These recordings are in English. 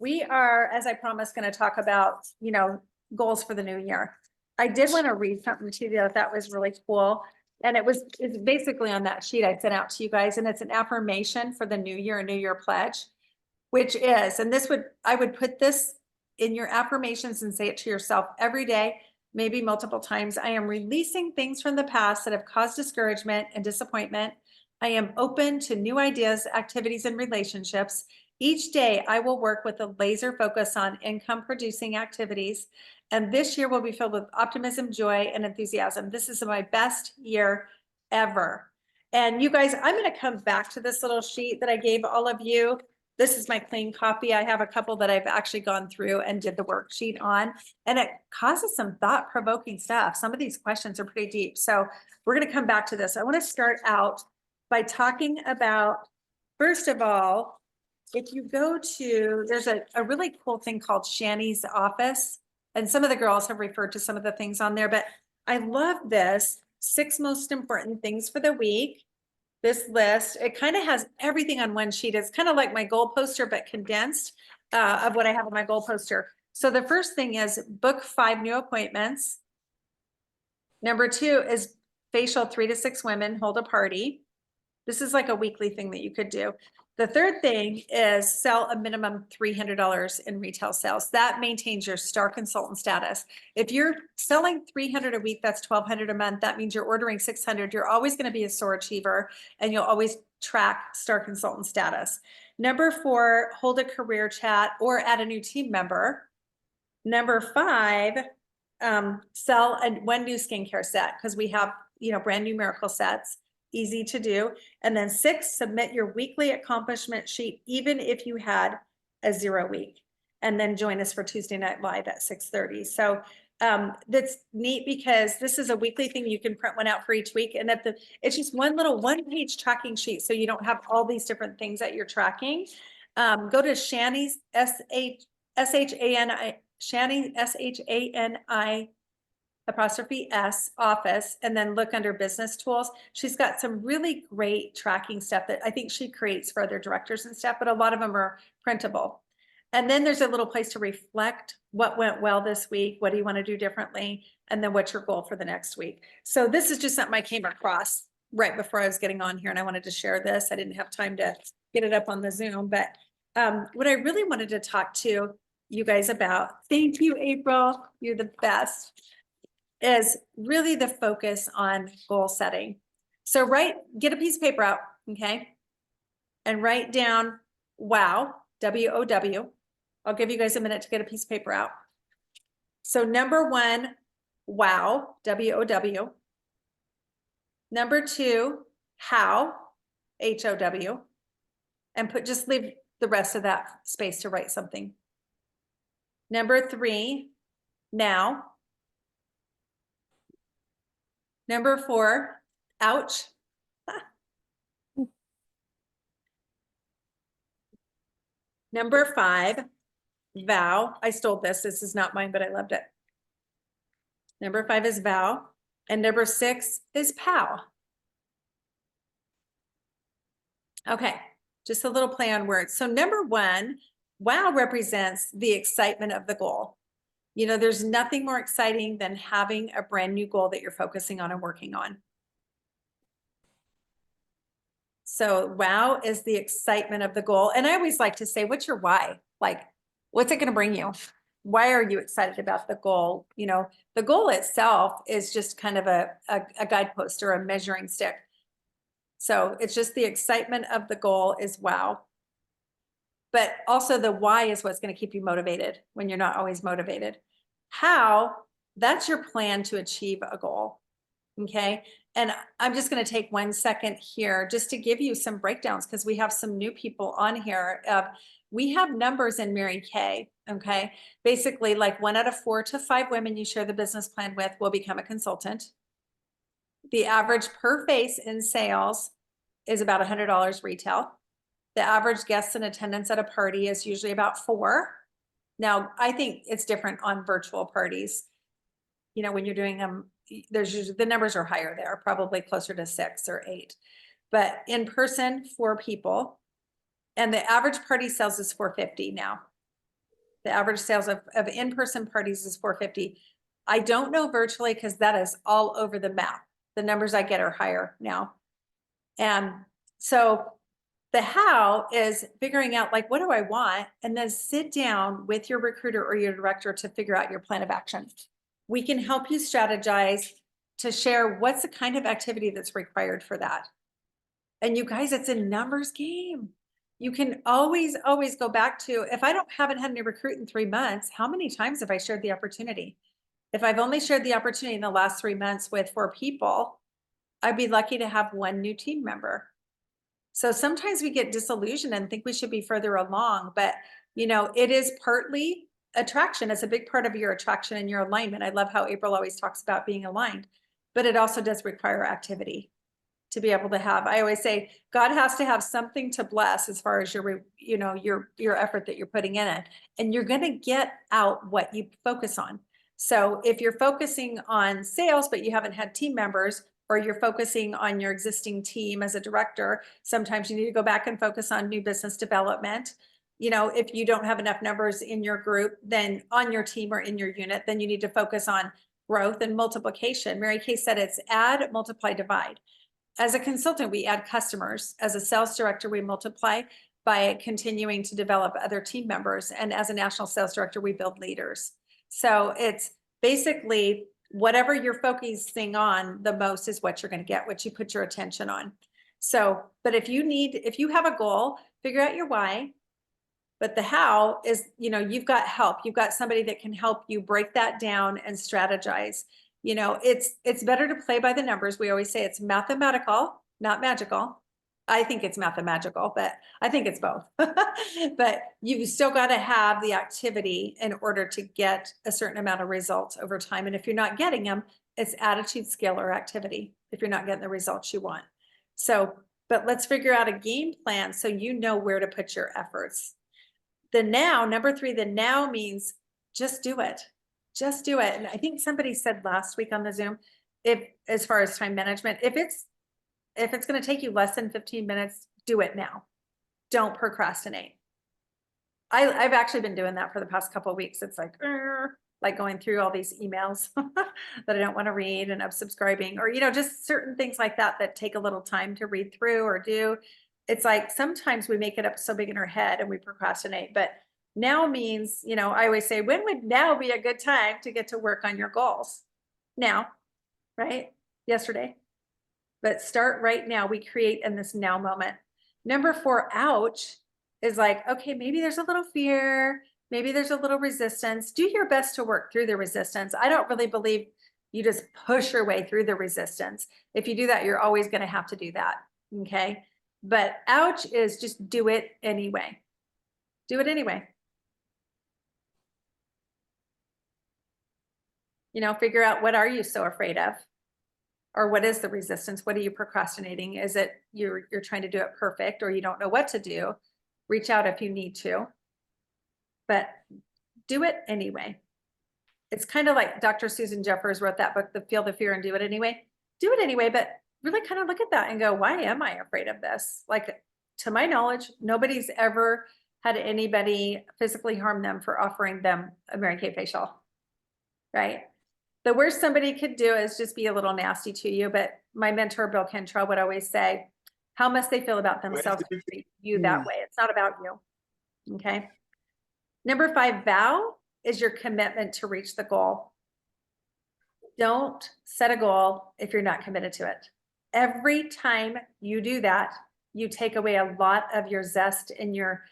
We are, as I promised, going to talk about, goals for the new year. I did want to read something to you that was really cool. And it's basically on that sheet I sent out to you guys, and it's an affirmation for the new year, a new year pledge, which is, and I would put this in your affirmations and say it to yourself every day, maybe multiple times. I am releasing things from the past that have caused discouragement and disappointment. I am open to new ideas, activities, and relationships. Each day, I will work with a laser focus on income producing activities. And this year will be filled with optimism, joy, and enthusiasm. This is my best year ever. And you guys, I'm going to come back to this little sheet that I gave all of you. This is my clean copy. I have a couple that I've actually gone through and did the worksheet on, and it causes some thought-provoking stuff. Some of these questions are pretty deep. So we're going to come back to this. I want to start out by talking about, first of all, if you go to, there's a really cool thing called Shani's Office, and some of the girls have referred to some of the things on there, but I love this 6 most important things for the week. This list, it kind of has everything on one sheet. It's kind of like my goal poster, but condensed of what I have on my goal poster. So the first thing is book 5 new appointments. Number 2 is facial 3 to 6 women, hold a party. This is like a weekly thing that you could do. The third thing is sell a minimum $300 in retail sales. That maintains your star consultant status. If you're selling 300 a week, that's 1,200 a month. That means you're ordering 600. You're always going to be a SOAR achiever, and you'll always track star consultant status. Number 4, hold a career chat or add a new team member. Number 5, sell one new skincare set, because we have, brand new miracle sets. Easy to do. And then 6, submit your weekly accomplishment sheet, even if you had a 0 week. And then join us for Tuesday Night Live at 6:30. So that's neat, because this is a weekly thing. You can print one out for each week. And it's just one little 1-page tracking sheet. So you don't have all these different things that you're tracking. Go to Shani's, S-H-A-N-I, Shani, S-H-A-N-I apostrophe S office, and then look under business tools. She's got some really great tracking stuff that I think she creates for other directors and stuff, but a lot of them are printable. And then there's a little place to reflect what went well this week. What do you want to do differently? And then what's your goal for the next week? So this is just something I came across right before I was getting on here, and I wanted to share this. I didn't have time to get it up on the Zoom, but what I really wanted to talk to you guys about, thank you, April, you're the best, is really the focus on goal setting. So get a piece of paper out, okay? And write down WOW, W-O-W. I'll give you guys a minute to get a piece of paper out. So number 1, WOW, W-O-W. Number 2, HOW, H-O-W. And just leave the rest of that space to write something. Number 3, NOW. Number 4, ouch. Number 5, vow. I stole this. This is not mine, but I loved it. Number 5 is vow. And number 6 is POW. Okay, just a little play on words. So number 1, wow represents the excitement of the goal. There's nothing more exciting than having a brand new goal that you're focusing on and working on. So wow is the excitement of the goal. And I always like to say, what's your why? Like, what's it going to bring you? Why are you excited about the goal? The goal itself is just kind of a guidepost or a measuring stick. So it's just the excitement of the goal is wow. But also the why is what's going to keep you motivated when you're not always motivated. How, that's your plan to achieve a goal. Okay. And I'm just going to take 1 second here just to give you some breakdowns, because we have some new people on here. We have numbers in Mary Kay. Okay. Basically, like 1 out of 4 to 5 women you share the business plan with will become a consultant. The average per face in sales is about $100 retail. The average guests in attendance at a party is usually about 4. Now, I think it's different on virtual parties. When you're doing them, there's usually, the numbers are higher there, probably closer to 6 or 8. But in person, 4 people. And the average party sales is $450 now. The average sales of in-person parties is 450. I don't know virtually because that is all over the map. The numbers I get are higher now. And so the how is figuring out like, what do I want? And then sit down with your recruiter or your director to figure out your plan of action. We can help you strategize to share what's the kind of activity that's required for that. And you guys, it's a numbers game. You can always go back to, if I haven't had any recruit in 3 months, how many times have I shared the opportunity? If I've only shared the opportunity in the last 3 months with 4 people, I'd be lucky to have 1 new team member. So sometimes we get disillusioned and think we should be further along, but you know, it is partly attraction. It's a big part of your attraction and your alignment. I love how April always talks about being aligned, but it also does require activity to be able to have. I always say God has to have something to bless as far as your, you know, your effort that you're putting in it, and you're going to get out what you focus on. So if you're focusing on sales, but you haven't had team members, or you're focusing on your existing team as a director, sometimes you need to go back and focus on new business development. You know, if you don't have enough numbers in your group, then on your team or in your unit, then you need to focus on growth and multiplication. Mary Kay said it's add, multiply, divide. As a consultant, we add customers. As a sales director, we multiply by continuing to develop other team members. And as a national sales director, we build leaders. So it's basically whatever you're focusing on the most is what you're going to get, what you put your attention on. So, but if you have a goal, figure out your why. But the how is, you know, you've got help. You've got somebody that can help you break that down and strategize. You know, it's better to play by the numbers. We always say it's mathematical, not magical. I think it's mathematical, but I think it's both. But you've still got to have the activity in order to get a certain amount of results over time. And if you're not getting them, it's attitude, skill, or activity if you're not getting the results you want. So, but let's figure out a game plan so you know where to put your efforts. The now, number 3, the now means just do it. Just do it. And I think somebody said last week on the Zoom, if as far as time management, if it's going to take you less than 15 minutes, do it now. Don't procrastinate. I've actually been doing that for the past couple of weeks. It's like going through all these emails that I don't want to read and unsubscribing, or, you know, just certain things like that take a little time to read through or do. It's like sometimes we make it up so big in our head and we procrastinate, but now means, you know, I always say, when would now be a good time to get to work on your goals? Now, right? Yesterday. But start right now. We create in this now moment. Number 4, ouch, is like, okay, maybe there's a little fear. Maybe there's a little resistance. Do your best to work through the resistance. I don't really believe you just push your way through the resistance. If you do that, you're always going to have to do that. Okay. But ouch is just do it anyway. Do it anyway. You know, figure out, what are you so afraid of? Or what is the resistance? What are you procrastinating? Is it you're trying to do it perfect, or you don't know what to do? Reach out if you need to, but do it anyway. It's kind of like Dr. Susan Jeffers wrote that book, The Feel the Fear and Do It Anyway. Do it anyway, but really kind of look at that and go, why am I afraid of this? Like, to my knowledge, nobody's ever had anybody physically harm them for offering them a Mary Kay facial, right? The worst somebody could do is just be a little nasty to you. But my mentor, Bill Kentrell, would always say, how must they feel about themselves to treat you that way? It's not about you. Okay. Number 5, vow is your commitment to reach the goal. Don't set a goal if you're not committed to it. Every time you do that, you take away a lot of your zest and your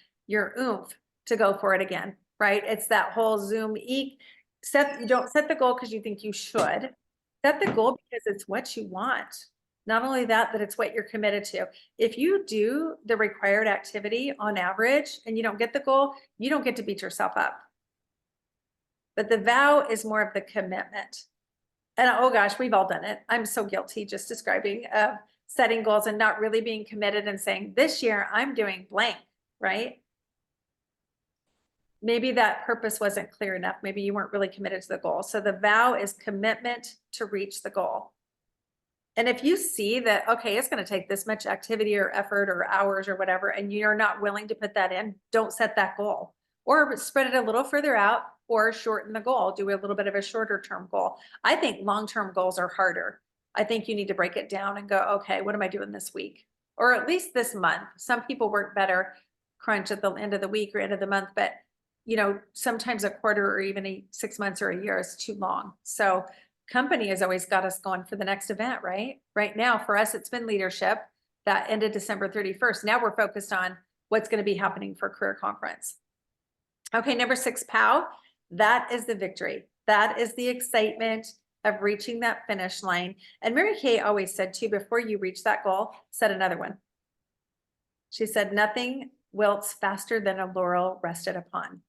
oomph to go for it again, right? It's that whole Zoom you don't set the goal because you think you should. Set the goal because it's what you want. Not only that, but it's what you're committed to. If you do the required activity on average and you don't get the goal, you don't get to beat yourself up. But the vow is more of the commitment. And oh gosh, we've all done it. I'm so guilty just describing setting goals and not really being committed and saying, this year I'm doing blank, right? Maybe that purpose wasn't clear enough. Maybe you weren't really committed to the goal. So the vow is commitment to reach the goal. And if you see that, okay, it's going to take this much activity or effort or hours or whatever, and you're not willing to put that in, don't set that goal. or spread it a little further out, or shorten the goal, do a little bit of a shorter term goal. I think long-term goals are harder. I think you need to break it down and go, okay, what am I doing this week? Or at least this month. Some people work better crunch at the end of the week or end of the month, but sometimes a quarter or even 6 months or a year is too long. So company has always got us going for the next event, right? Right now, for us, it's been leadership that ended December 31st. Now we're focused on what's going to be happening for career conference. Okay, number 6, POW. That is the victory. That is the excitement of reaching that finish line. And Mary Kay always said too, before you reach that goal, set another one. She said, nothing wilts faster than a laurel rested upon.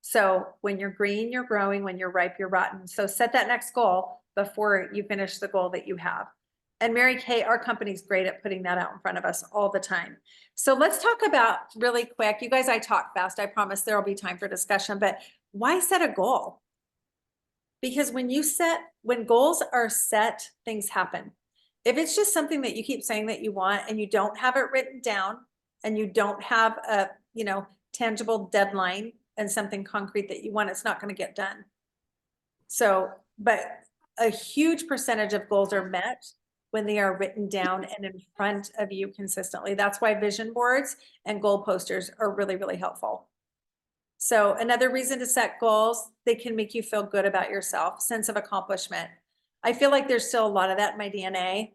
So when you're green, you're growing. When you're ripe, you're rotten. So set that next goal before you finish the goal that you have. And Mary Kay, our company's great at putting that out in front of us all the time. So let's talk about really quick. You guys, I talk fast. I promise there will be time for discussion, but why set a goal? Because when goals are set, things happen. If it's just something that you keep saying that you want and you don't have it written down and you don't have a, tangible deadline and something concrete that you want, it's not going to get done. So, but a huge percentage of goals are met when they are written down and in front of you consistently. That's why vision boards and goal posters are really, really helpful. So another reason to set goals, they can make you feel good about yourself, sense of accomplishment. I feel like there's still a lot of that in my DNA.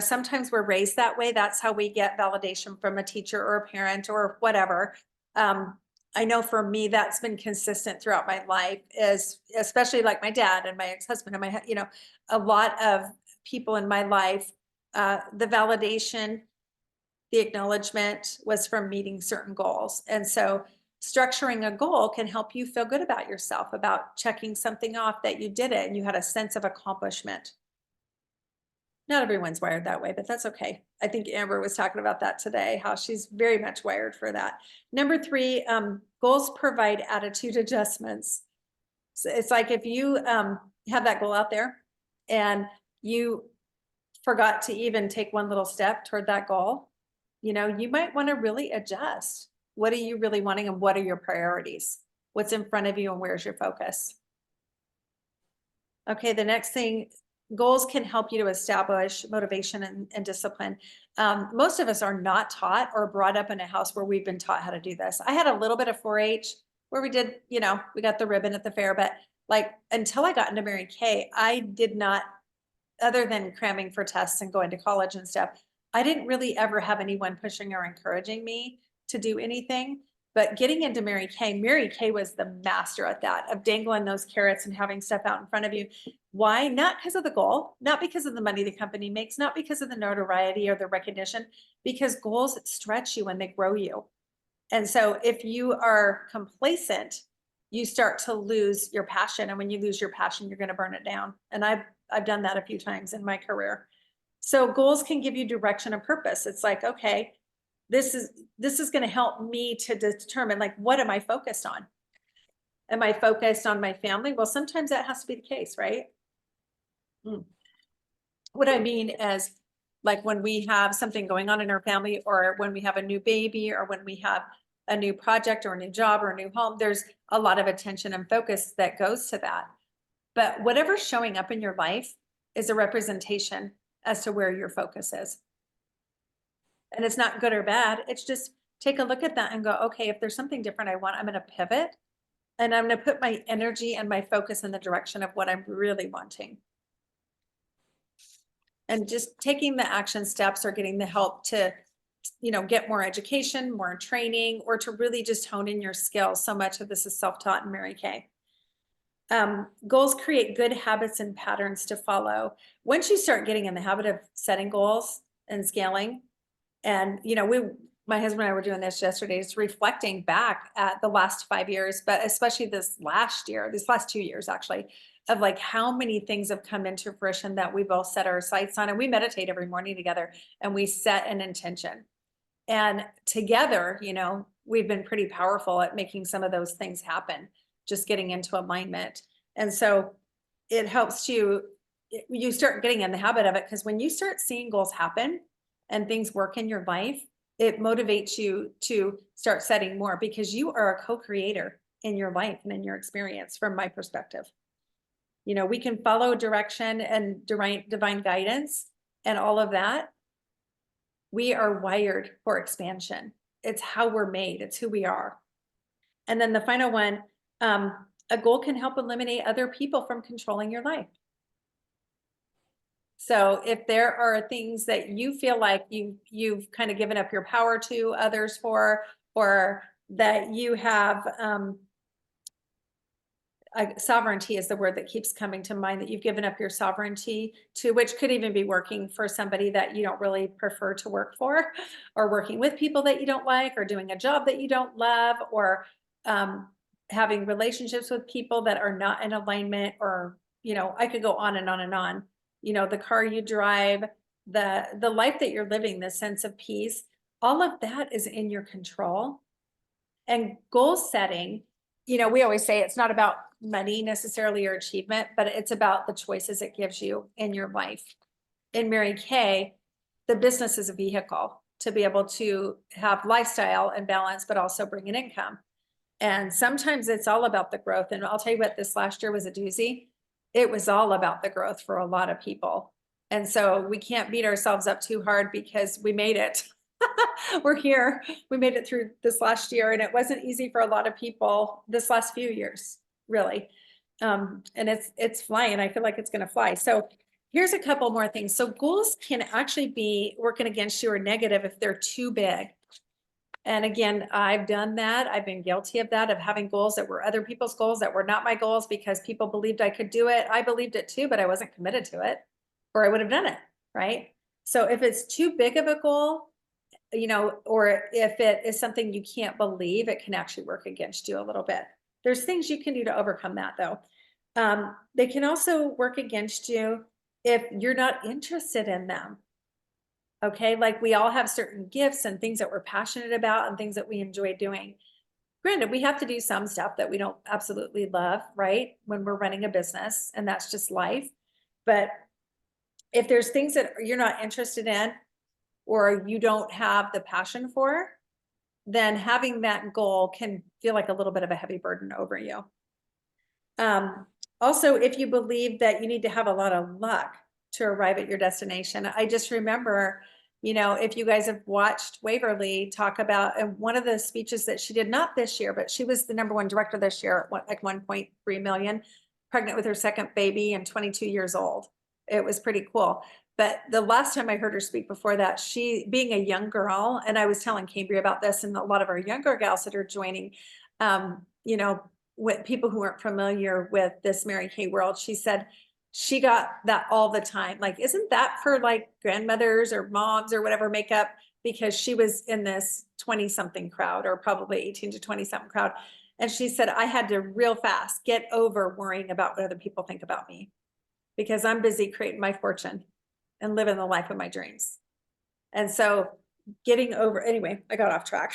Sometimes we're raised that way. That's how we get validation from a teacher or a parent or whatever. I know for me, that's been consistent throughout my life, is especially like my dad and my ex-husband and my, a lot of people in my life, the validation, the acknowledgement was from meeting certain goals. And so structuring a goal can help you feel good about yourself, about checking something off that you did it and you had a sense of accomplishment. Not everyone's wired that way, but that's okay. I think Amber was talking about that today, how she's very much wired for that. Number 3, goals provide attitude adjustments. So it's like if you have that goal out there and you forgot to even take one little step toward that goal, you might want to really adjust. What are you really wanting and what are your priorities? What's in front of you and where's your focus? Okay, the next thing, goals can help you to establish motivation and discipline. Most of us are not taught or brought up in a house where we've been taught how to do this. I had a little bit of 4-H where we did, we got the ribbon at the fair, but like until I got into Mary Kay, I did not, other than cramming for tests and going to college and stuff, I didn't really ever have anyone pushing or encouraging me to do anything. But getting into Mary Kay was the master at that, of dangling those carrots and having stuff out in front of you. Why? Not because of the goal, not because of the money the company makes, not because of the notoriety or the recognition, because goals stretch you and they grow you. And so if you are complacent, you start to lose your passion. And when you lose your passion, you're going to burn it down. And I've done that a few times in my career. So goals can give you direction and purpose. It's like, okay, this is going to help me to determine, like, what am I focused on? Am I focused on my family? Well, sometimes that has to be the case, right? What I mean is, like, when we have something going on in our family, or when we have a new baby, or when we have a new project or a new job or a new home, there's a lot of attention and focus that goes to that. But whatever's showing up in your life is a representation as to where your focus is. And it's not good or bad. It's just take a look at that and go, okay, if there's something different I want, I'm going to pivot and I'm going to put my energy and my focus in the direction of what I'm really wanting. And just taking the action steps or getting the help to, get more education, more training, or to really just hone in your skills. So much of this is self-taught in Mary Kay. Goals create good habits and patterns to follow. Once you start getting in the habit of setting goals and scaling, and, my husband and I were doing this yesterday, just reflecting back at the last 5 years, but especially this last 2 years, actually, of like how many things have come into fruition that we both set our sights on. And we meditate every morning together and we set an intention. And together, we've been pretty powerful at making some of those things happen, just getting into alignment. And so it helps you start getting in the habit of it, because when you start seeing goals happen and things work in your life, it motivates you to start setting more because you are a co-creator in your life and in your experience from my perspective. You know, we can follow direction and divine guidance and all of that. We are wired for expansion. It's how we're made. It's who we are. And then the final one, a goal can help eliminate other people from controlling your life. So if there are things that you feel like you've kind of given up your power to others for, or that you have, sovereignty is the word that keeps coming to mind, that you've given up your sovereignty to, which could even be working for somebody that you don't really prefer to work for, or working with people that you don't like, or doing a job that you don't love, or having relationships with people that are not in alignment, or, you know, I could go on and on and on. You know, the car you drive, the life that you're living, the sense of peace, all of that is in your control. And goal setting, you know, we always say it's not about money necessarily or achievement, but it's about the choices it gives you in your life. In Mary Kay, the business is a vehicle to be able to have lifestyle and balance, but also bring an income. And sometimes it's all about the growth. And I'll tell you what, this last year was a doozy. It was all about the growth for a lot of people. And so we can't beat ourselves up too hard because we made it. We're here. We made it through this last year, and it wasn't easy for a lot of people this last few years, really. And it's flying. I feel like it's going to fly. So here's a couple more things. So goals can actually be working against you or negative if they're too big. And again, I've done that. I've been guilty of that, of having goals that were other people's goals that were not my goals because people believed I could do it. I believed it too, but I wasn't committed to it, or I would have done it, right? So if it's too big of a goal, you know, or if it is something you can't believe, it can actually work against you a little bit. There's things you can do to overcome that though. They can also work against you if you're not interested in them. Okay, like we all have certain gifts and things that we're passionate about and things that we enjoy doing. Granted, we have to do some stuff that we don't absolutely love, right? When we're running a business, and that's just life. But if there's things that you're not interested in, or you don't have the passion for, then having that goal can feel like a little bit of a heavy burden over you. Also, if you believe that you need to have a lot of luck to arrive at your destination, I just remember, you know, if you guys have watched Waverly talk about, and one of the speeches that she did, not this year, but she was the #1 director this year at like 1.3 million, pregnant with her second baby and 22 years old. It was pretty cool. But the last time I heard her speak before that, she being a young girl, and I was telling Cambria about this, and a lot of our younger gals that are joining, you know, with people who weren't familiar with this Mary Kay world, she said she got that all the time. Like, isn't that for like grandmothers or moms or whatever makeup? Because she was in this 20-something crowd, or probably 18 to 20-something crowd. And she said, I had to real fast get over worrying about what other people think about me, because I'm busy creating my fortune and living the life of my dreams. And so getting over, anyway, I got off track.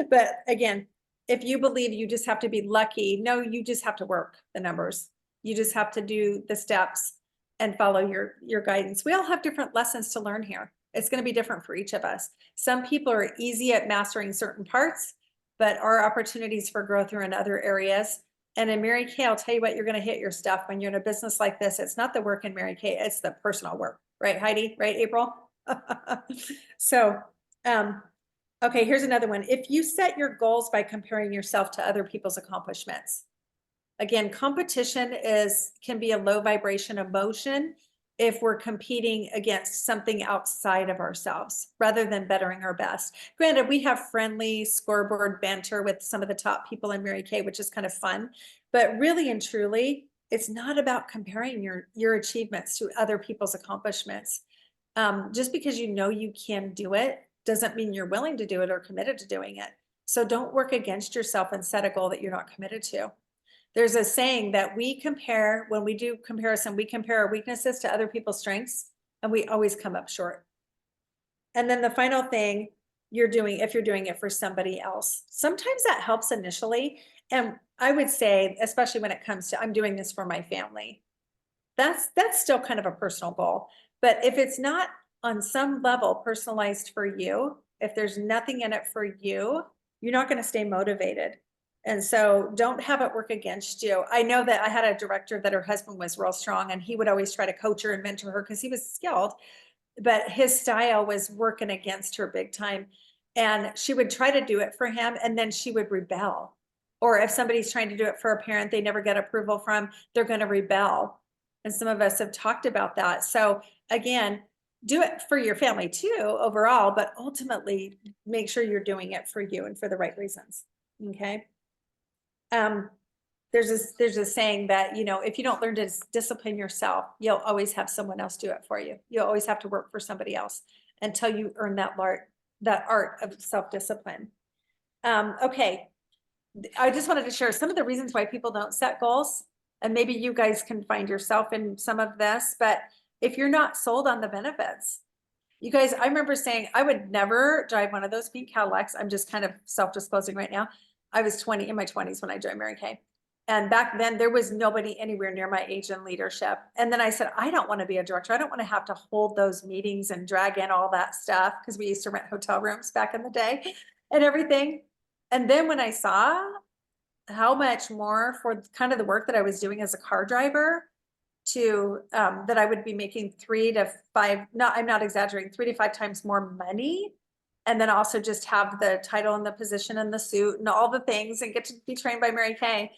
But again, if you believe you just have to be lucky, no, you just have to work the numbers. You just have to do the steps and follow your guidance. We all have different lessons to learn here. It's going to be different for each of us. Some people are easy at mastering certain parts, but our opportunities for growth are in other areas. And in Mary Kay, I'll tell you what, you're going to hit your stuff when you're in a business like this. It's not the work in Mary Kay, it's the personal work. Right, Heidi? Right, April? So, okay, here's another one. If you set your goals by comparing yourself to other people's accomplishments, again, competition can be a low vibration emotion if we're competing against something outside of ourselves rather than bettering our best. Granted, we have friendly scoreboard banter with some of the top people in Mary Kay, which is kind of fun, but really and truly, it's not about comparing your achievements to other people's accomplishments. Just because you know you can do it doesn't mean you're willing to do it or committed to doing it. So don't work against yourself and set a goal that you're not committed to. There's a saying that we compare, when we do comparison, we compare our weaknesses to other people's strengths, and we always come up short. And then the final thing you're doing, if you're doing it for somebody else, sometimes that helps initially. And I would say, especially when it comes to, I'm doing this for my family, that's still kind of a personal goal. But if it's not on some level personalized for you, if there's nothing in it for you, you're not going to stay motivated. And so don't have it work against you. I know that I had a director that her husband was real strong, and he would always try to coach her and mentor her because he was skilled, but his style was working against her big time. And she would try to do it for him, and then she would rebel. Or if somebody's trying to do it for a parent they never get approval from, they're going to rebel. And some of us have talked about that. So again, do it for your family too, overall, but ultimately make sure you're doing it for you and for the right reasons. Okay. There's a saying that, you know, if you don't learn to discipline yourself, you'll always have someone else do it for you. You'll always have to work for somebody else until you earn that art of self-discipline. Okay. I just wanted to share some of the reasons why people don't set goals, and maybe you guys can find yourself in some of this, but if you're not sold on the benefits, you guys, I remember saying I would never drive one of those pink Cadillacs. I'm just kind of self-disclosing right now. I was in my 20s when I joined Mary Kay. And back then there was nobody anywhere near my age in leadership. And then I said, I don't want to be a director. I don't want to have to hold those meetings and drag in all that stuff, because we used to rent hotel rooms back in the day and everything. And then when I saw how much more for kind of the work that I was doing as a car driver to that I would be making 3 to 5, I'm not exaggerating, 3 to 5 times more money. And then also just have the title and the position and the suit and all the things and get to be trained by Mary Kay.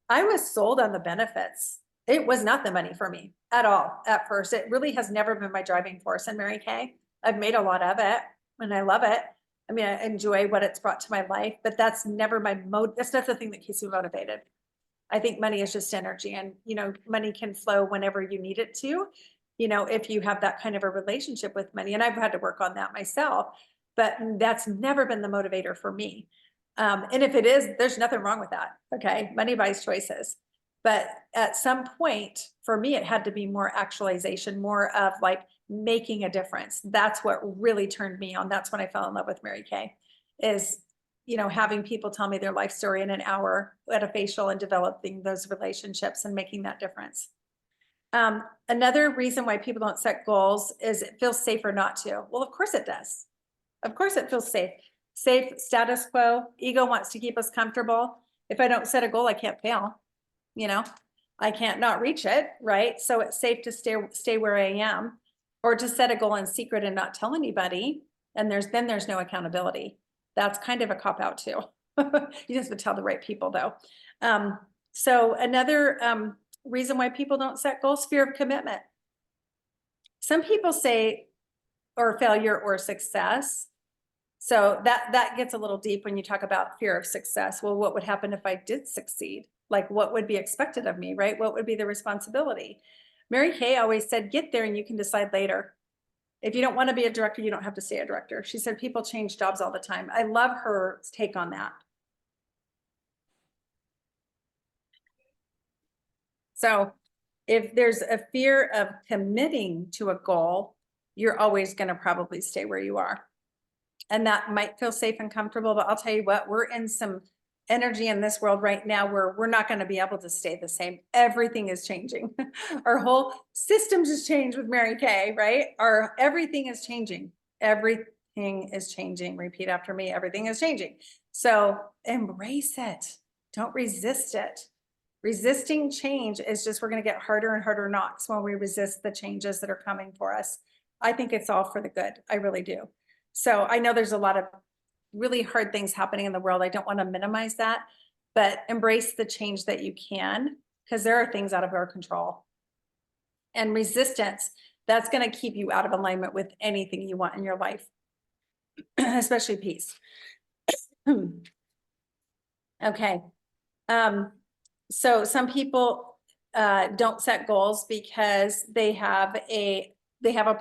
I was sold on the benefits. It was not the money for me at all at first. It really has never been my driving force in Mary Kay. I've made a lot of it and I love it. I mean, I enjoy what it's brought to my life, but that's never my mode. That's not the thing that keeps me motivated. I think money is just energy, and, you know, money can flow whenever you need it to, you know, if you have that kind of a relationship with money. And I've had to work on that myself, but that's never been the motivator for me. And if it is, there's nothing wrong with that. Okay. Money buys choices. But at some point for me, it had to be more actualization, more of like making a difference. That's what really turned me on. That's when I fell in love with Mary Kay, is, you know, having people tell me their life story in an hour at a facial and developing those relationships and making that difference. Another reason why people don't set goals is it feels safer not to. Well, of course it does. Of course it feels safe. Safe, status quo. Ego wants to keep us comfortable. If I don't set a goal, I can't fail. You know, I can't not reach it, right? So it's safe to stay where I am, or to set a goal in secret and not tell anybody. And there's no accountability. That's kind of a cop out too. You just have to tell the right people though. So another reason why people don't set goals, fear of commitment. Some people say, or failure or success. So that gets a little deep when you talk about fear of success. Well, what would happen if I did succeed? Like, what would be expected of me, right? What would be the responsibility? Mary Kay always said, get there and you can decide later. If you don't want to be a director, you don't have to stay a director. She said people change jobs all the time. I love her take on that. So if there's a fear of committing to a goal, you're always going to probably stay where you are. And that might feel safe and comfortable, but I'll tell you what, we're in some energy in this world right now where we're not going to be able to stay the same. Everything is changing. Our whole system just changed with Mary Kay, right? Everything is changing. Everything is changing. Repeat after me. Everything is changing. So embrace it. Don't resist it. Resisting change is just, we're going to get harder and harder knocks when we resist the changes that are coming for us. I think it's all for the good. I really do. So I know there's a lot of really hard things happening in the world. I don't want to minimize that, but embrace the change that you can, because there are things out of our control. And resistance, that's going to keep you out of alignment with anything you want in your life, especially peace. Okay. So some people don't set goals because they have a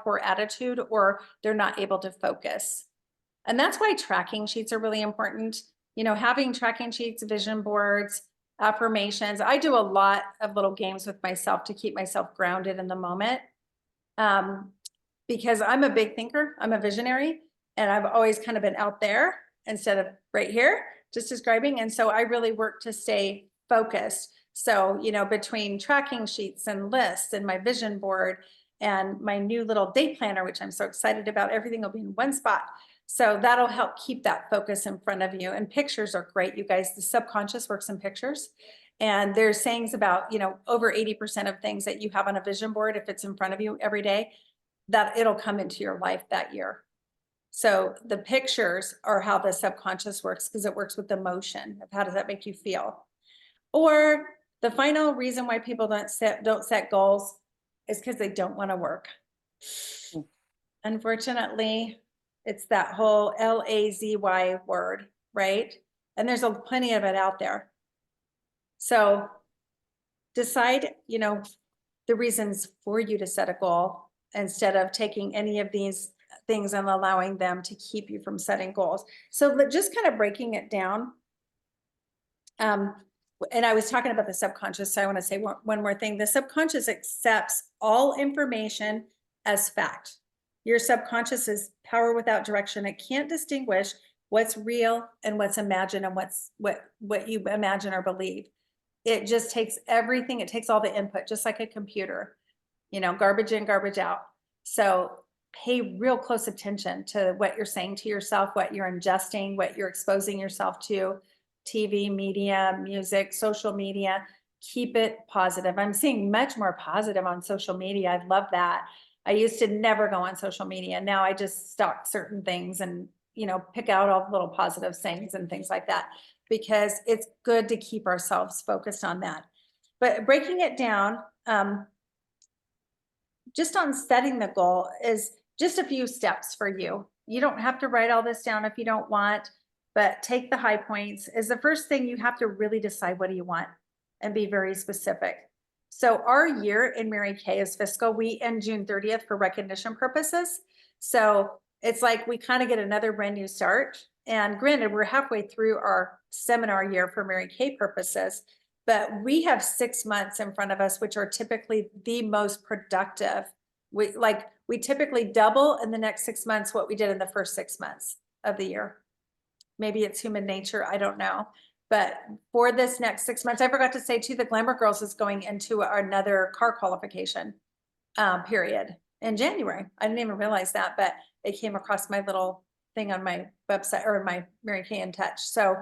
poor attitude, or they're not able to focus. And that's why tracking sheets are really important. You know, having tracking sheets, vision boards, affirmations. I do a lot of little games with myself to keep myself grounded in the moment. Because I'm a big thinker, I'm a visionary, and I've always kind of been out there instead of right here, just describing. And so I really work to stay focused. So, you know, between tracking sheets and lists and my vision board and my new little day planner, which I'm so excited about, everything will be in one spot. So that'll help keep that focus in front of you. And pictures are great, you guys. The subconscious works in pictures. And there's sayings about, over 80% of things that you have on a vision board, if it's in front of you every day, that it'll come into your life that year. So the pictures are how the subconscious works, because it works with emotion of how does that make you feel. Or the final reason why people don't set goals is because they don't want to work. Unfortunately, it's that whole lazy word, right? And there's plenty of it out there. So decide, the reasons for you to set a goal instead of taking any of these things and allowing them to keep you from setting goals. So just kind of breaking it down. And I was talking about the subconscious, so I want to say one more thing. The subconscious accepts all information as fact. Your subconscious is power without direction. It can't distinguish what's real and what's imagined and what you imagine or believe. It just takes everything. It takes all the input, just like a computer, garbage in, garbage out. So pay real close attention to what you're saying to yourself, what you're ingesting, what you're exposing yourself to. TV, media, music, social media, keep it positive. I'm seeing much more positive on social media. I love that. I used to never go on social media. Now I just stalk certain things and, pick out all the little positive things and things like that, because it's good to keep ourselves focused on that. But breaking it down, just on setting the goal is just a few steps for you. You don't have to write all this down if you don't want. But take the high points. Is the first thing you have to really decide what do you want and be very specific. So our year in Mary Kay is fiscal. We end June 30th for recognition purposes. So it's like we kind of get another brand new start. And granted, we're halfway through our seminar year for Mary Kay purposes, but we have 6 months in front of us, which are typically the most productive. We typically double in the next 6 months what we did in the first 6 months of the year. Maybe it's human nature, I don't know. But for this next 6 months, I forgot to say too, the Glamour Girls is going into another car qualification period in January. I didn't even realize that, but it came across my little thing on my website or my Mary Kay in Touch. So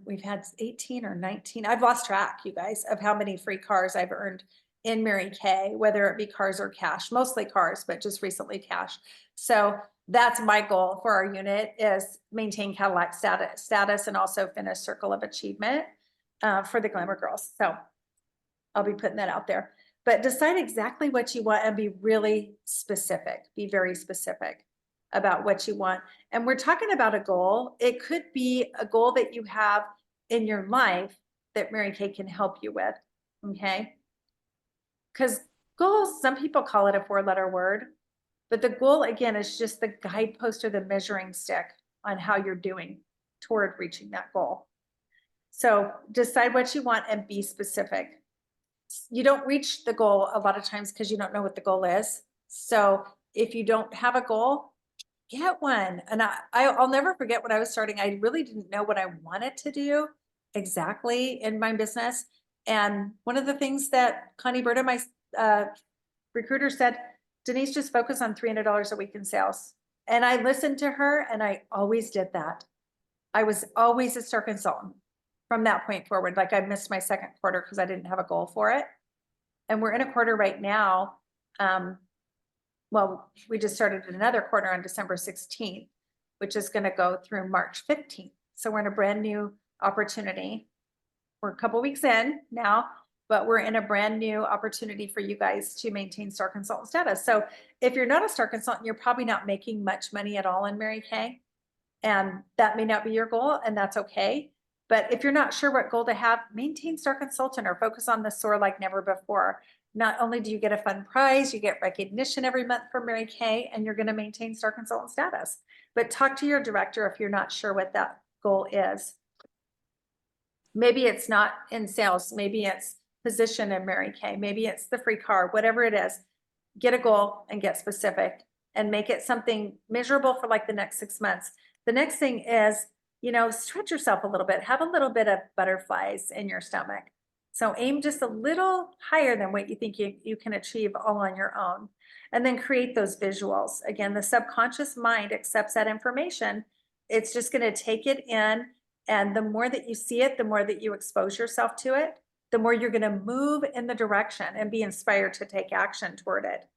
we've had 18 or 19. I've lost track, you guys, of how many free cars I've earned in Mary Kay, whether it be cars or cash, mostly cars, but just recently cash. So that's my goal for our unit, is maintain Cadillac status and also finish Circle of Achievement for the Glamour Girls. So I'll be putting that out there. But decide exactly what you want and be really specific. Be very specific about what you want. And we're talking about a goal. It could be a goal that you have in your life that Mary Kay can help you with. Okay. Because goals, some people call it a 4-letter word. But the goal, again, is just the guidepost or the measuring stick on how you're doing toward reaching that goal. So decide what you want and be specific. You don't reach the goal a lot of times because you don't know what the goal is. So if you don't have a goal, get one. And I'll never forget when I was starting, I really didn't know what I wanted to do exactly in my business. And one of the things that Connie Berta, my recruiter, said, Denise, just focus on $300 a week in sales. And I listened to her and I always did that. I was always a star consultant from that point forward. Like I missed my second quarter because I didn't have a goal for it. And we're in a quarter right now. Well, we just started another quarter on December 16th, which is going to go through March 15th. So we're in a brand new opportunity. We're a couple weeks in now, but we're in a brand new opportunity for you guys to maintain star consultant status. So if you're not a star consultant, you're probably not making much money at all in Mary Kay. And that may not be your goal, and that's okay. But if you're not sure what goal to have, maintain star consultant or focus on the soar like never before. Not only do you get a fun prize, you get recognition every month from Mary Kay, and you're going to maintain star consultant status. But talk to your director if you're not sure what that goal is. Maybe it's not in sales. Maybe it's position in Mary Kay. Maybe it's the free car, whatever it is. Get a goal and get specific and make it something measurable for like the next 6 months. The next thing is, stretch yourself a little bit, have a little bit of butterflies in your stomach. So aim just a little higher than what you think you can achieve all on your own. And then create those visuals. Again, the subconscious mind accepts that information. It's just going to take it in. And the more that you see it, the more that you expose yourself to it, the more you're going to move in the direction and be inspired to take action toward it.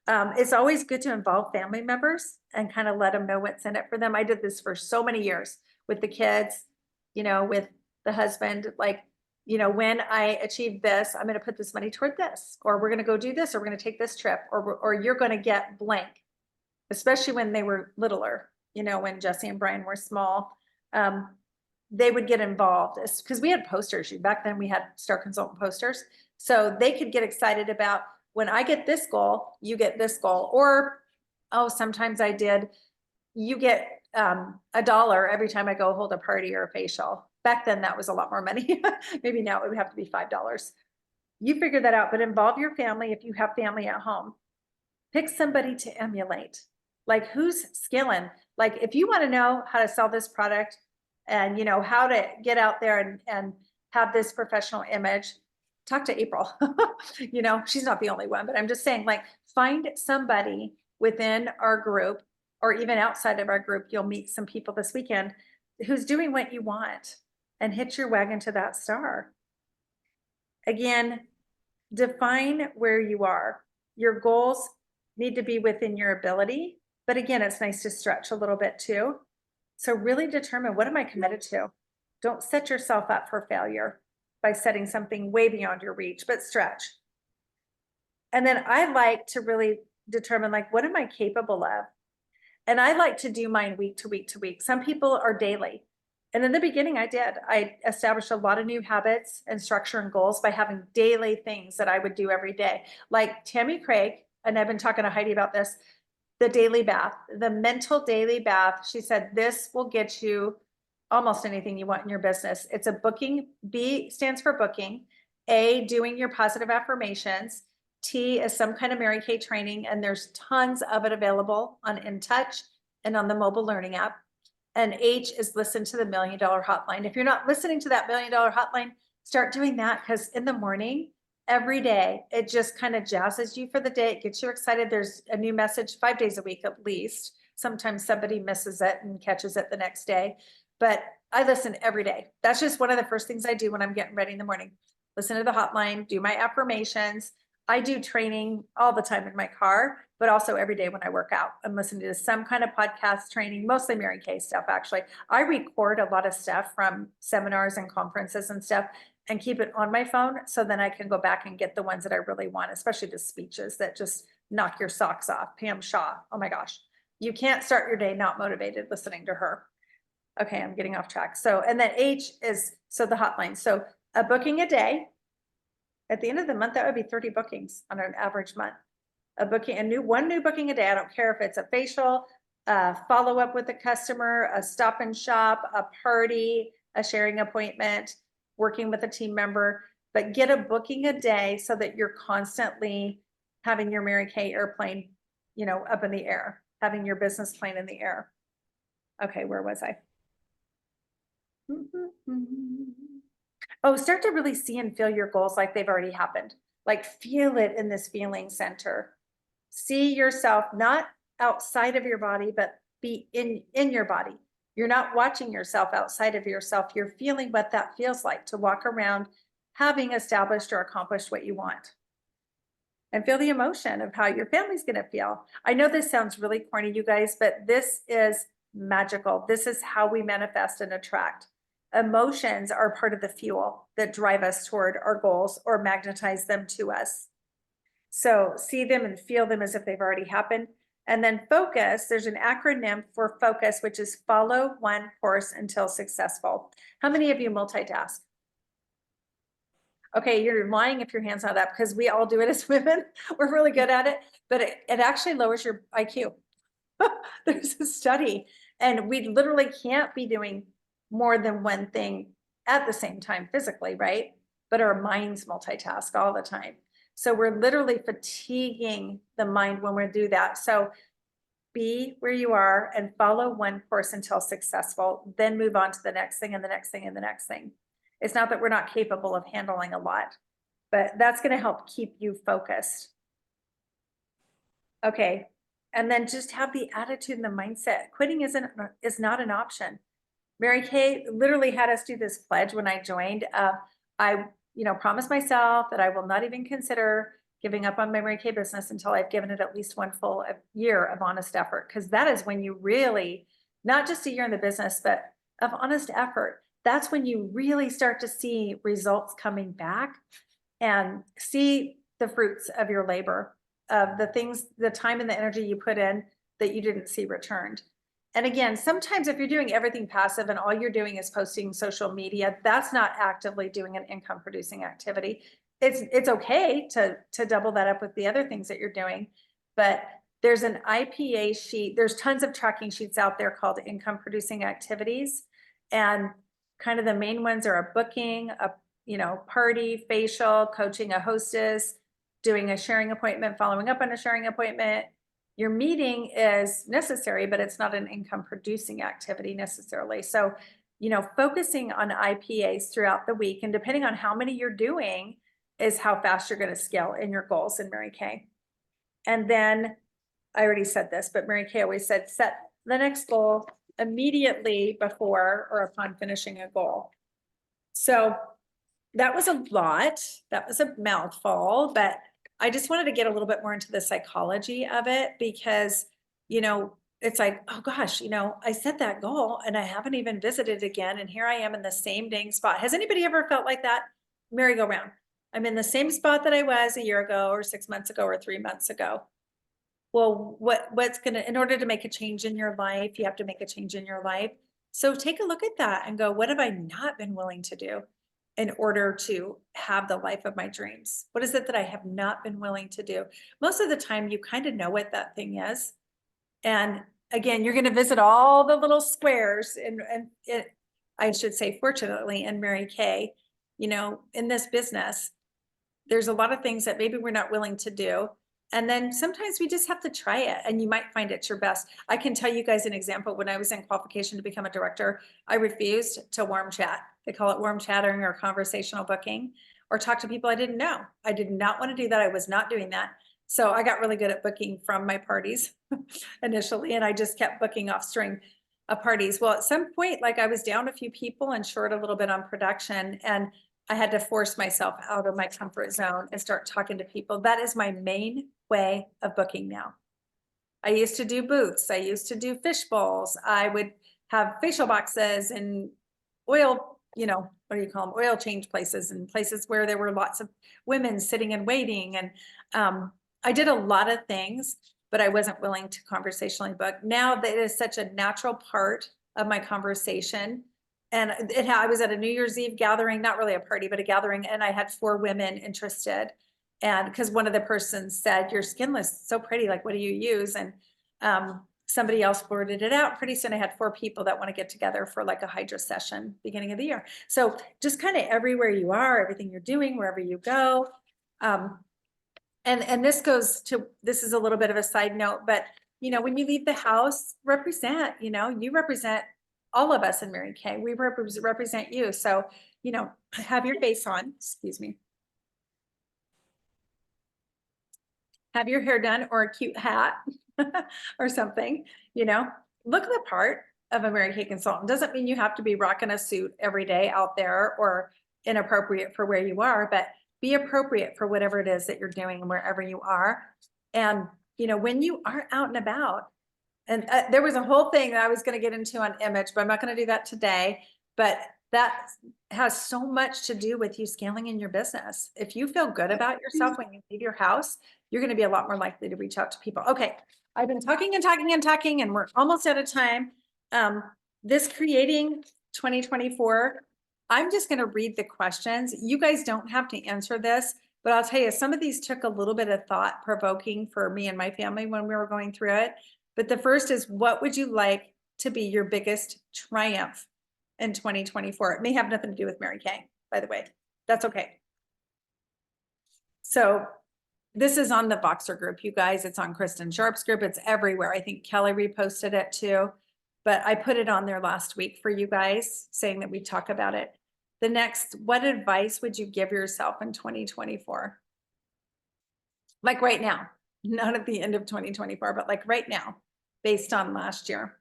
It's always good to involve family members and kind of let them know what's in it for them. I did this for so many years with the kids, with the husband, like, when I achieve this, I'm going to put this money toward this, or we're going to go do this, or we're going to take this trip, or you're going to get blank, especially when they were littler, when Jesse and Brian were small. They would get involved because we had posters. Back then we had Star Consultant posters. So they could get excited about, when I get this goal, you get this goal. Or, sometimes I did, you get $1 every time I go hold a party or a facial. Back then that was a lot more money. Maybe now it would have to be $5. You figure that out, but involve your family if you have family at home. Pick somebody to emulate. Like, who's skilling? Like, if you want to know how to sell this product and how to get out there and have this professional image, talk to April. She's not the only one, but I'm just saying, like, find somebody within our group or even outside of our group. You'll meet some people this weekend who's doing what you want, and hitch your wagon to that star. Again, define where you are. Your goals need to be within your ability, but again, it's nice to stretch a little bit too. So really determine, what am I committed to? Don't set yourself up for failure by setting something way beyond your reach, but stretch. And then I like to really determine, like, what am I capable of? And I like to do mine week to week to week. Some people are daily. And in the beginning, I established a lot of new habits and structure and goals by having daily things that I would do every day. Like Tammy Craig, and I've been talking to Heidi about this, the daily bath, the mental daily bath. She said, this will get you almost anything you want in your business. It's a booking. B stands for booking. A, doing your positive affirmations. T is some kind of Mary Kay training, and there's tons of it available on InTouch and on the mobile learning app. And H is listen to the $1 Million Hotline. If you're not listening to that $1 Million Hotline, start doing that, because in the morning, every day, it just kind of jazzes you for the day. It gets you excited. There's a new message 5 days a week at least. Sometimes somebody misses it and catches it the next day, but I listen every day. That's just one of the first things I do when I'm getting ready in the morning. Listen to the hotline, do my affirmations. I do training all the time in my car, but also every day when I work out. I'm listening to some kind of podcast training, mostly Mary Kay stuff, actually. I record a lot of stuff from seminars and conferences and stuff and keep it on my phone, so then I can go back and get the ones that I really want, especially the speeches that just knock your socks off. Pam Shaw, oh my gosh. You can't start your day not motivated listening to her. Okay, I'm getting off track. So, and then H is, so the hotline. So a booking a day. At the end of the month, that would be 30 bookings on an average month. One new booking a day. I don't care if it's a facial, follow up with a customer, a stop and shop, a party, a sharing appointment, working with a team member, but get a booking a day so that you're constantly having your Mary Kay airplane, up in the air, having your business plane in the air. Okay, where was I? Oh, start to really see and feel your goals like they've already happened. Like, feel it in this feeling center. See yourself not outside of your body, but be in your body. You're not watching yourself outside of yourself. You're feeling what that feels like to walk around having established or accomplished what you want. And feel the emotion of how your family's going to feel. I know this sounds really corny, you guys, but this is magical. This is how we manifest and attract. Emotions are part of the fuel that drive us toward our goals or magnetize them to us. So see them and feel them as if they've already happened. And then focus, there's an acronym for focus, which is follow one course until successful. How many of you multitask? Okay, you're lying if your hand's not up, because we all do it as women. We're really good at it, but it actually lowers your IQ. There's a study, and we literally can't be doing more than one thing at the same time physically, right? But our minds multitask all the time. So we're literally fatiguing the mind when we do that. So be where you are and follow one course until successful, then move on to the next thing and the next thing and the next thing. It's not that we're not capable of handling a lot, but that's going to help keep you focused. Okay. And then just have the attitude and the mindset. Quitting is not an option. Mary Kay literally had us do this pledge when I joined. I, promised myself that I will not even consider giving up on my Mary Kay business until I've given it at least one full year of honest effort. Cause that is when you really, not just a year in the business, but of honest effort. That's when you really start to see results coming back and see the fruits of your labor, of the things, the time and the energy you put in that you didn't see returned. And again, sometimes if you're doing everything passive and all you're doing is posting social media, that's not actively doing an income producing activity. It's okay to double that up with the other things that you're doing, but there's an IPA sheet. There's tons of tracking sheets out there called income producing activities. And kind of the main ones are a booking, a party, facial, coaching a hostess, doing a sharing appointment, following up on a sharing appointment. Your meeting is necessary, but it's not an income producing activity necessarily. So, focusing on IPAs throughout the week and depending on how many you're doing is how fast you're going to scale in your goals in Mary Kay. And then I already said this, but Mary Kay always said, set the next goal immediately before or upon finishing a goal. So that was a lot. That was a mouthful, but I just wanted to get a little bit more into the psychology of it because, it's like, oh gosh, I set that goal and I haven't even visited again. And here I am in the same dang spot. Has anybody ever felt like that? Merry-go-round. I'm in the same spot that I was a year ago or 6 months ago or 3 months ago. Well, in order to make a change in your life, you have to make a change in your life. So take a look at that and go, what have I not been willing to do in order to have the life of my dreams? What is it that I have not been willing to do? Most of the time, you kind of know what that thing is. And again, you're going to visit all the little squares I should say, fortunately, in Mary Kay, in this business, there's a lot of things that maybe we're not willing to do. And then sometimes we just have to try it and you might find it's your best. I can tell you guys an example. When I was in qualification to become a director, I refused to warm chat. They call it warm chattering or conversational booking or talk to people I didn't know. I did not want to do that. I was not doing that. So I got really good at booking from my parties initially, and I just kept booking off string parties. Well, at some point, like I was down a few people and short a little bit on production, and I had to force myself out of my comfort zone and start talking to people. That is my main way of booking now. I used to do booths. I used to do fish bowls. I would have facial boxes and oil, what do you call them? Oil change places and places where there were lots of women sitting and waiting. And I did a lot of things, but I wasn't willing to conversationally book. Now that is such a natural part of my conversation. And I was at a New Year's Eve gathering, not really a party, but a gathering. And I had 4 women interested. And because one of the persons said, your skin looks so pretty, like, what do you use? And somebody else blurted it out. Pretty soon I had 4 people that want to get together for like a Hydra session beginning of the year. So just kind of everywhere you are, everything you're doing, wherever you go. And this is a little bit of a side note, but when you leave the house, represent, you represent all of us in Mary Kay. We represent you. So, have your face on, excuse me. Have your hair done or a cute hat or something, look the part of a Mary Kay consultant. Doesn't mean you have to be rocking a suit every day out there or inappropriate for where you are, but be appropriate for whatever it is that you're doing and wherever you are. And, when you are out and about, and there was a whole thing that I was going to get into on image, but I'm not going to do that today. But that has so much to do with you scaling in your business. If you feel good about yourself when you leave your house, you're going to be a lot more likely to reach out to people. Okay, I've been talking and talking and talking, and we're almost out of time. This Creating 2024, I'm just going to read the questions. You guys don't have to answer this, but I'll tell you, some of these took a little bit of thought provoking for me and my family when we were going through it. But the first is, what would you like to be your biggest triumph in 2024? It may have nothing to do with Mary Kay, by the way. That's okay. So this is on the Voxer group, you guys. It's on Kristen Sharp's group. It's everywhere. I think Kelly reposted it too, but I put it on there last week for you guys, saying that we talk about it. The next, what advice would you give yourself in 2024? Like right now, not at the end of 2024, but like right now, based on last year.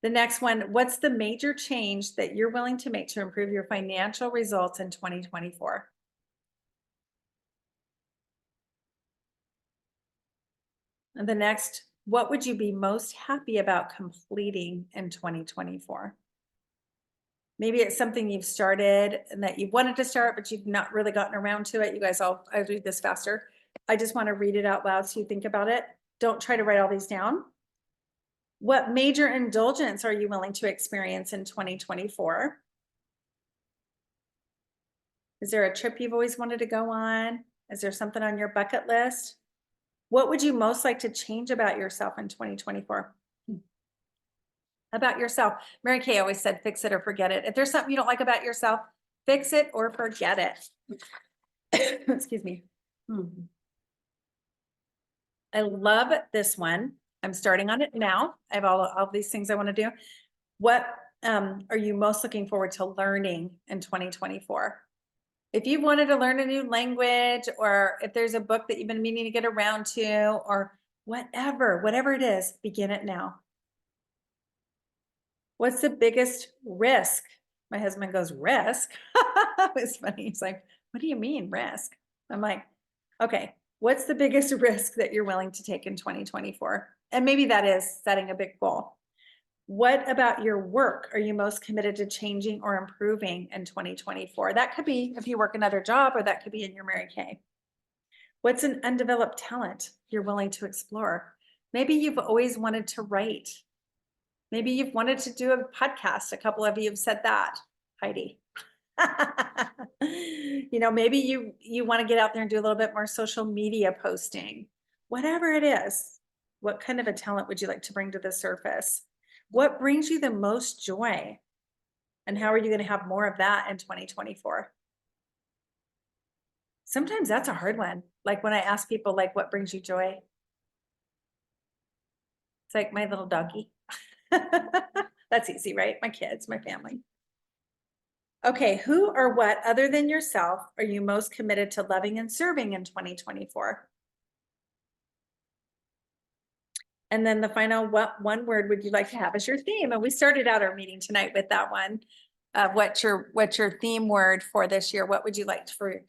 The next one, what's the major change that you're willing to make to improve your financial results in 2024? And the next, what would you be most happy about completing in 2024? Maybe it's something you've started and that you wanted to start, but you've not really gotten around to it. You guys, I'll read this faster. I just want to read it out loud so you think about it. Don't try to write all these down. What major indulgence are you willing to experience in 2024? Is there a trip you've always wanted to go on? Is there something on your bucket list? What would you most like to change about yourself in 2024? About yourself. Mary Kay always said, fix it or forget it. If there's something you don't like about yourself, fix it or forget it. Excuse me. I love this one. I'm starting on it now. I have all these things I want to do. What are you most looking forward to learning in 2024? If you've wanted to learn a new language, or if there's a book that you've been meaning to get around to, or whatever it is, begin it now. What's the biggest risk? My husband goes, risk? It was funny. He's like, what do you mean risk? I'm like, okay, what's the biggest risk that you're willing to take in 2024? And maybe that is setting a big goal. What about your work are you most committed to changing or improving in 2024? That could be if you work another job, or that could be in your Mary Kay. What's an undeveloped talent you're willing to explore? Maybe you've always wanted to write. Maybe you've wanted to do a podcast. A couple of you have said that, Heidi. You know, maybe you want to get out there and do a little bit more social media posting. Whatever it is, what kind of a talent would you like to bring to the surface? What brings you the most joy? And how are you going to have more of that in 2024? Sometimes that's a hard one. Like when I ask people, like, what brings you joy? It's like my little doggy. That's easy, right? My kids, my family. Okay, who or what other than yourself are you most committed to loving and serving in 2024? And then the final, what one word would you like to have as your theme? And we started out our meeting tonight with that one. What's your theme word for this year? What would you like for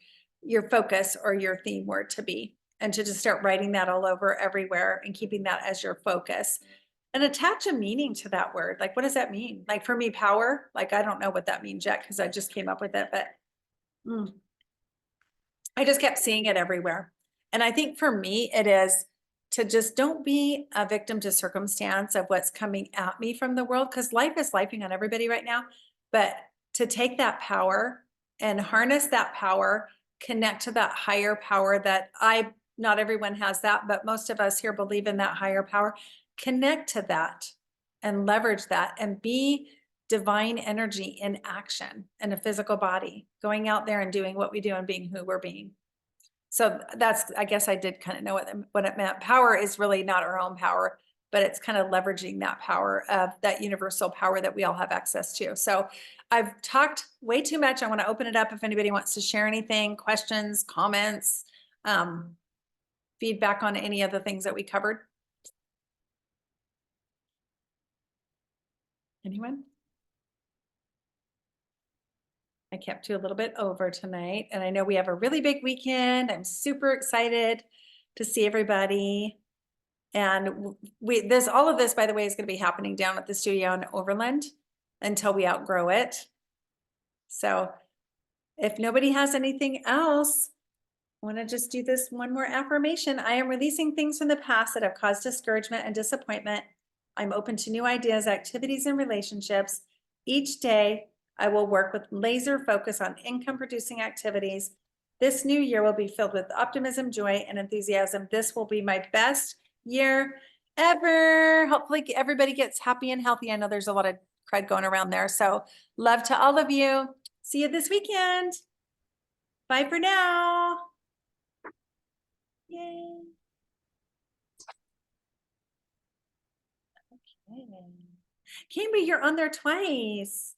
your focus or your theme word to be? And to just start writing that all over everywhere and keeping that as your focus. And attach a meaning to that word. Like, what does that mean? Like for me, power, like, I don't know what that means yet because I just came up with it, but I just kept seeing it everywhere. And I think for me, it is to just don't be a victim to circumstance of what's coming at me from the world, because life is lifing on everybody right now. But to take that power and harness that power, connect to that higher power that not everyone has that, but most of us here believe in that higher power. Connect to that and leverage that and be divine energy in action in a physical body, going out there and doing what we do and being who we're being. So that's, I guess I did kind of know what it meant. Power is really not our own power, but it's kind of leveraging that power of that universal power that we all have access to. So I've talked way too much. I want to open it up if anybody wants to share anything, questions, comments, feedback on any of the things that we covered. Anyone? I kept you a little bit over tonight, and I know we have a really big weekend. I'm super excited to see everybody. And all of this, by the way, is going to be happening down at the studio in Overland until we outgrow it. So if nobody has anything else, I want to just do this one more affirmation. I am releasing things from the past that have caused discouragement and disappointment. I'm open to new ideas, activities, and relationships. Each day, I will work with laser focus on income producing activities. This new year will be filled with optimism, joy, and enthusiasm. This will be my best year ever. Hopefully everybody gets happy and healthy. I know there's a lot of crud going around there. So love to all of you. See you this weekend. Bye for now. Yay. Okay. Kimby, you're on there twice.